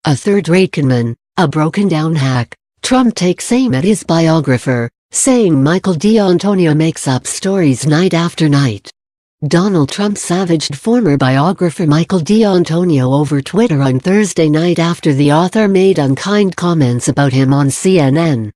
a third-rate conman, a broken-down hack. Trump takes aim at his biographer, saying Michael D'Antonio makes up stories night after night. Donald Trump savaged former biographer Michael D'Antonio over Twitter on Thursday night after the author made unkind comments about him on CNN.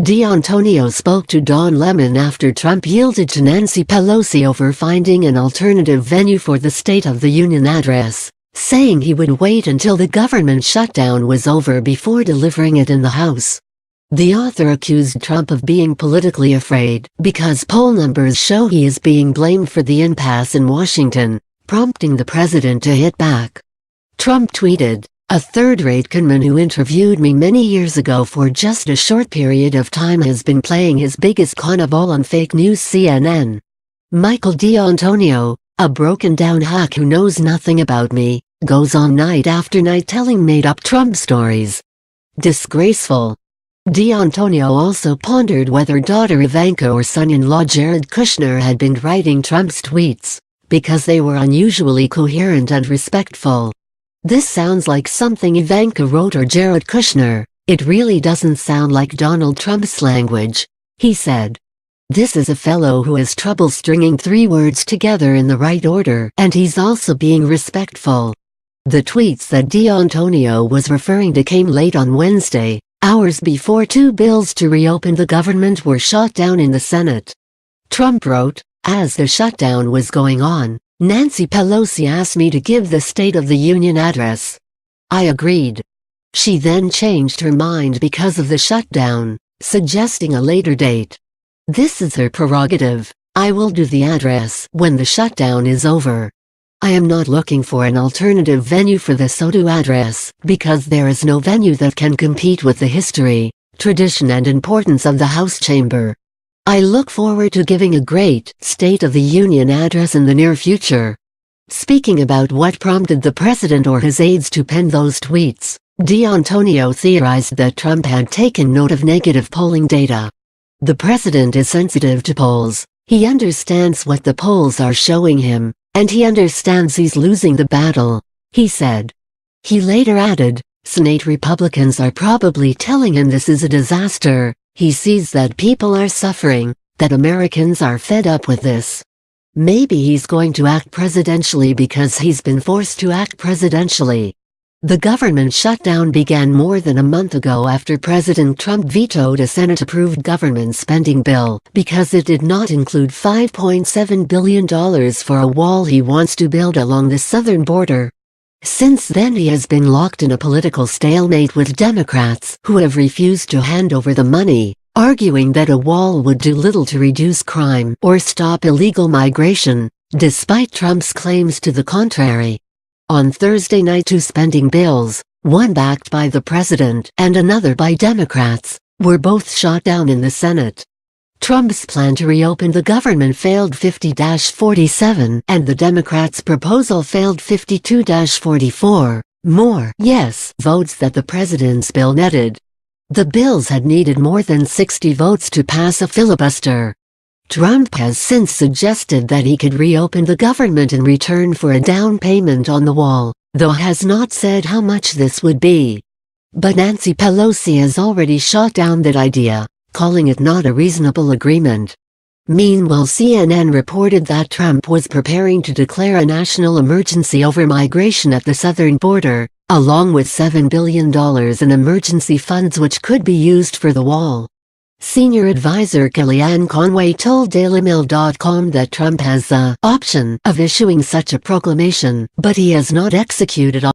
D'Antonio spoke to Don Lemon after Trump yielded to Nancy Pelosi over finding an alternative venue for the State of the Union address, saying he would wait until the government shutdown was over before delivering it in the House. The author accused Trump of being politically afraid because poll numbers show he is being blamed for the impasse in Washington, prompting the president to hit back. Trump tweeted, "A third-rate conman who interviewed me many years ago for just a short period of time has been playing his biggest con of all on fake news CNN. Michael D'Antonio, a broken-down hack who knows nothing about me, goes on night after night telling made-up Trump stories. Disgraceful." D'Antonio also pondered whether daughter Ivanka or son-in-law Jared Kushner had been writing Trump's tweets, because they were unusually coherent and respectful. "This sounds like something Ivanka wrote or Jared Kushner. It really doesn't sound like Donald Trump's language," he said. "This is a fellow who has trouble stringing three words together in the right order, and he's also being respectful." The tweets that D'Antonio was referring to came late on Wednesday, hours before two bills to reopen the government were shot down in the Senate. Trump wrote, "As the shutdown was going on, Nancy Pelosi asked me to give the State of the Union address. I agreed. She then changed her mind because of the shutdown, suggesting a later date. This is her prerogative. I will do the address when the shutdown is over. I am not looking for an alternative venue for the SOTU address, because there is no venue that can compete with the history, tradition and importance of the House chamber. I look forward to giving a great State of the Union address in the near future." Speaking about what prompted the president or his aides to pen those tweets, D'Antonio theorized that Trump had taken note of negative polling data. "The president is sensitive to polls. He understands what the polls are showing him, and he understands he's losing the battle," he said. He later added, "Senate Republicans are probably telling him this is a disaster. He sees that people are suffering, that Americans are fed up with this. Maybe he's going to act presidentially because he's been forced to act presidentially." The government shutdown began more than a month ago after President Trump vetoed a Senate-approved government spending bill because it did not include $5.7 billion for a wall he wants to build along the southern border. Since then he has been locked in a political stalemate with Democrats who have refused to hand over the money, arguing that a wall would do little to reduce crime or stop illegal migration, despite Trump's claims to the contrary. On Thursday night, two spending bills, one backed by the president and another by Democrats, were both shot down in the Senate. Trump's plan to reopen the government failed 50-47 and the Democrats' proposal failed 52-44, more yes votes that the president's bill netted. The bills had needed more than 60 votes to pass a filibuster. Trump has since suggested that he could reopen the government in return for a down payment on the wall, though has not said how much this would be. But Nancy Pelosi has already shot down that idea, calling it not a reasonable agreement. Meanwhile, CNN reported that Trump was preparing to declare a national emergency over migration at the southern border, along with $7 billion in emergency funds which could be used for the wall. Senior advisor Kellyanne Conway told DailyMail.com that Trump has the option of issuing such a proclamation, but he has not executed on